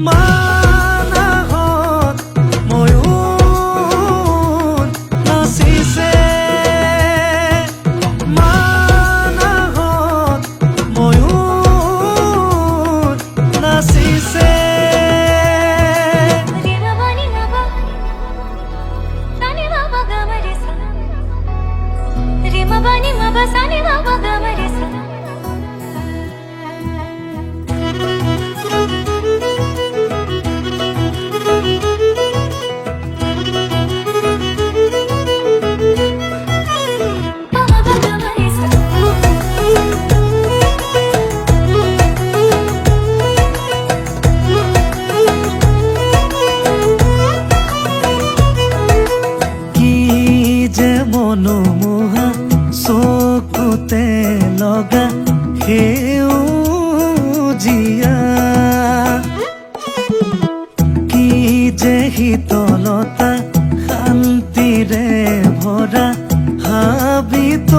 মানাহত ময়ূৰ নাচিছে, মানাহত ময়ূৰ নাচিছে। মনোমোহা চকুতে লগা সেউজীয়া, কি যে শীতলতা শান্তিৰে ভৰা হাবিত